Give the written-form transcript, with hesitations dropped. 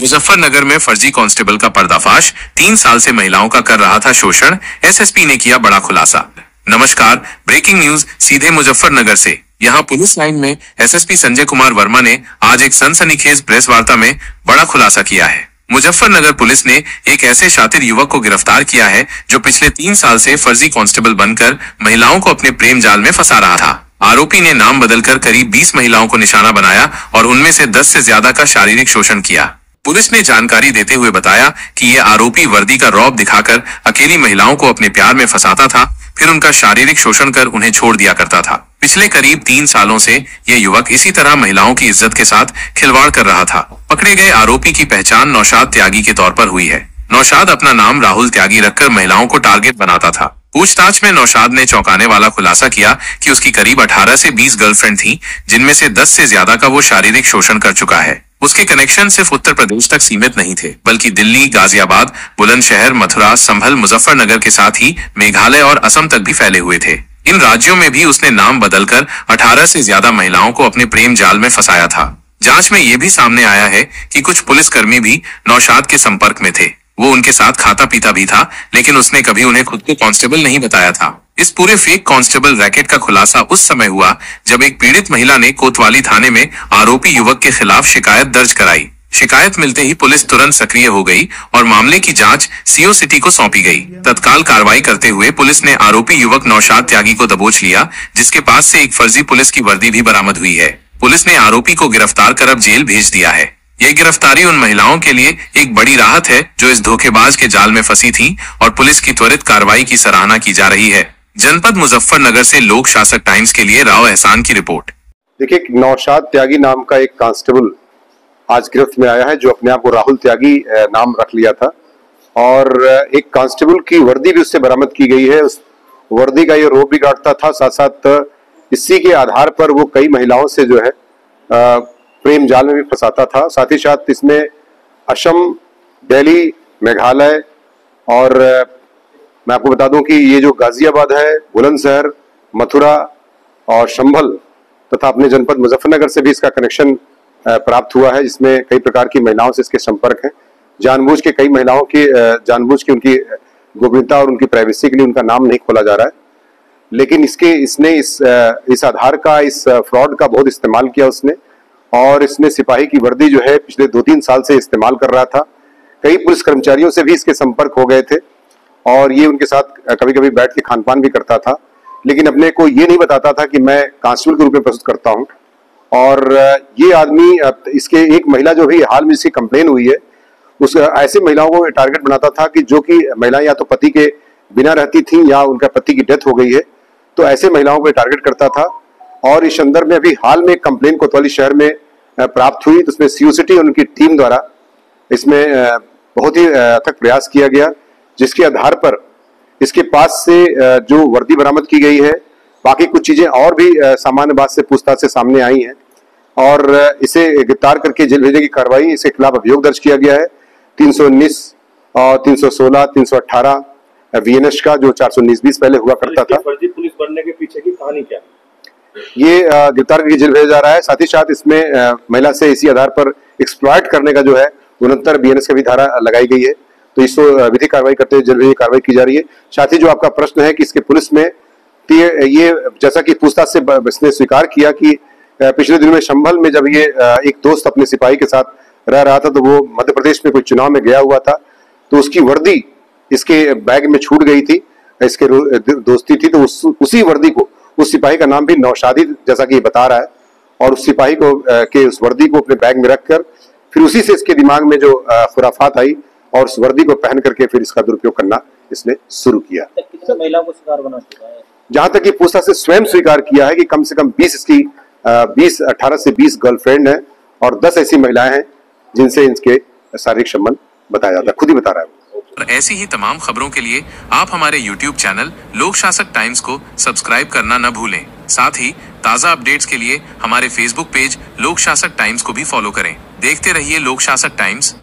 मुजफ्फरनगर में फर्जी कांस्टेबल का पर्दाफाश, 3 साल से महिलाओं का कर रहा था शोषण, एसएसपी ने किया बड़ा खुलासा। नमस्कार, ब्रेकिंग न्यूज सीधे मुजफ्फरनगर से। यहाँ पुलिस लाइन में एसएसपी संजय कुमार वर्मा ने आज एक सनसनीखेज प्रेस वार्ता में बड़ा खुलासा किया है। मुजफ्फरनगर पुलिस ने एक ऐसे शातिर युवक को गिरफ्तार किया है जो पिछले 3 साल से फर्जी कांस्टेबल बनकर महिलाओं को अपने प्रेम जाल में फंसा रहा था। आरोपी ने नाम बदलकर करीब 20 महिलाओं को निशाना बनाया और उनमें से 10 से ज्यादा का शारीरिक शोषण किया। पुलिस ने जानकारी देते हुए बताया कि ये आरोपी वर्दी का रौब दिखाकर अकेली महिलाओं को अपने प्यार में फंसाता था, फिर उनका शारीरिक शोषण कर उन्हें छोड़ दिया करता था। पिछले करीब 3 सालों से ये युवक इसी तरह महिलाओं की इज्जत के साथ खिलवाड़ कर रहा था। पकड़े गए आरोपी की पहचान नौशाद त्यागी के तौर पर हुई है। नौशाद अपना नाम राहुल त्यागी रखकर महिलाओं को टारगेट बनाता था। पूछताछ में नौशाद ने चौंकाने वाला खुलासा किया कि उसकी करीब 18 से 20 गर्लफ्रेंड थी, जिनमें से 10 से ज्यादा का वो शारीरिक शोषण कर चुका है। उसके कनेक्शन सिर्फ उत्तर प्रदेश तक सीमित नहीं थे, बल्कि दिल्ली, गाजियाबाद, बुलंदशहर, मथुरा, संभल, मुजफ्फरनगर के साथ ही मेघालय और असम तक भी फैले हुए थे। इन राज्यों में भी उसने नाम बदलकर 18 से ज्यादा महिलाओं को अपने प्रेम जाल में फंसाया था। जांच में यह भी सामने आया है कि कुछ पुलिसकर्मी भी नौशाद के संपर्क में थे। वो उनके साथ खाता पीता भी था, लेकिन उसने कभी उन्हें खुद को कांस्टेबल नहीं बताया था। इस पूरे फेक कांस्टेबल रैकेट का खुलासा उस समय हुआ जब एक पीड़ित महिला ने कोतवाली थाने में आरोपी युवक के खिलाफ शिकायत दर्ज कराई। शिकायत मिलते ही पुलिस तुरंत सक्रिय हो गई और मामले की जांच सीओ सिटी को सौंपी गई। तत्काल कार्रवाई करते हुए पुलिस ने आरोपी युवक नौशाद त्यागी को दबोच लिया, जिसके पास से एक फर्जी पुलिस की वर्दी भी बरामद हुई है। पुलिस ने आरोपी को गिरफ्तार कर अब जेल भेज दिया है। ये गिरफ्तारी उन महिलाओं के लिए एक बड़ी राहत है जो इस धोखेबाज के जाल में फंसी थी और पुलिस की त्वरित कार्रवाई की सराहना की जा रही है। जनपद मुजफ्फरनगर से लोक शासक टाइम्स के लिए राव एहसान की रिपोर्ट। देखिए, नौशाद त्यागी नाम का एक कांस्टेबल आज गिरफ्त में आया है जो अपने आप को राहुल त्यागी नाम रख लिया था और एक कांस्टेबल की वर्दी भी उससे बरामद की गई है। उस वर्दी का ये रोब भी काटता था, साथ साथ इसी के आधार पर वो कई महिलाओं से जो है प्रेम जाल में भी फंसाता था। साथ ही साथ इसमें असम, दिल्ली, मेघालय और मैं आपको बता दूं कि ये जो गाजियाबाद है, बुलंदशहर, मथुरा और संभल तथा अपने जनपद मुजफ्फरनगर से भी इसका कनेक्शन प्राप्त हुआ है, जिसमें कई प्रकार की महिलाओं से इसके संपर्क हैं। जानबूझ के कई महिलाओं की उनकी गोपनीयता और उनकी प्राइवेसी के लिए उनका नाम नहीं खोला जा रहा है, लेकिन इसने इस आधार का, इस फ्रॉड का बहुत इस्तेमाल किया उसने और इसने सिपाही की वर्दी जो है पिछले 2-3 साल से इस्तेमाल कर रहा था। कई पुलिस कर्मचारियों से भी इसके संपर्क हो गए थे और ये उनके साथ कभी कभी बैठ के खान पान भी करता था, लेकिन अपने को ये नहीं बताता था कि मैं कांस्टेबल के रूप में प्रस्तुत करता हूँ। और ये आदमी, इसके एक महिला जो भी हाल में इसकी कंप्लेन हुई है, उस ऐसे महिलाओं को टारगेट बनाता था कि जो कि महिलाएं या तो पति के बिना रहती थी या उनका पति की डेथ हो गई है, तो ऐसे महिलाओं को टारगेट करता था। और इस संदर्भ में अभी हाल में कंप्लेन कोतवाली शहर में प्राप्त हुई, तो उसमें सीओ सिटी और उनकी टीम द्वारा इसमें बहुत ही अथक प्रयास किया गया, जिसके आधार पर इसके पास से जो वर्दी बरामद की गई है, बाकी कुछ चीजें और भी सामान्य बात से पूछताछ से सामने आई हैं और इसे गिरफ्तार करके जेल भेजने की कार्रवाई, इसके खिलाफ अभियोग दर्ज किया गया है 319 और 316, 318 वीएनएस का, जो 419-20 पहले हुआ करता था। फर्जी पुलिस बनने के पीछे की कहानी क्या है? ये गिरफ्तार करके जेल भेजा जा रहा है। साथ ही साथ इसमें महिला से इसी आधार पर एक्सप्लॉइट करने का जो है 69 बीएनएस का भी धारा लगाई गई है, तो इसको विधिक कार्रवाई करते हुए जेल भेजने की कार्रवाई की जा रही है। साथ ही जो आपका प्रश्न है कि इसके पुलिस में, ये जैसा कि पूछताछ से इसने स्वीकार किया कि पिछले दिनों में संभल में जब ये एक दोस्त अपने सिपाही के साथ रह रहा था, तो वो मध्य प्रदेश में कोई चुनाव में गया हुआ था, तो उसकी वर्दी इसके बैग में छूट गई थी, इसके दोस्ती थी, तो उसी वर्दी को, उस सिपाही का नाम भी नौशादी जैसा कि ये बता रहा है, और उस सिपाही को के उस वर्दी को अपने बैग में रखकर फिर उसी से इसके दिमाग में जो खुराफात आई और उस वर्दी को पहन करके फिर इसका दुरुपयोग करना इसने शुरू किया। महिला को शिकार बना चुका है। जहां तक कि पूछताछ से स्वयं स्वीकार किया है कि कम से कम 18 से 20 गर्लफ्रेंड है और 10 ऐसी महिलाएं हैं जिनसे इनके शारीरिक संबंध बताया जाता है, खुद ही बता रहा है। और ऐसी ही तमाम खबरों के लिए आप हमारे YouTube चैनल लोक शासक टाइम्स को सब्सक्राइब करना न भूलें। साथ ही ताज़ा अपडेट्स के लिए हमारे Facebook पेज लोक शासक टाइम्स को भी फॉलो करें। देखते रहिए लोक शासक टाइम्स।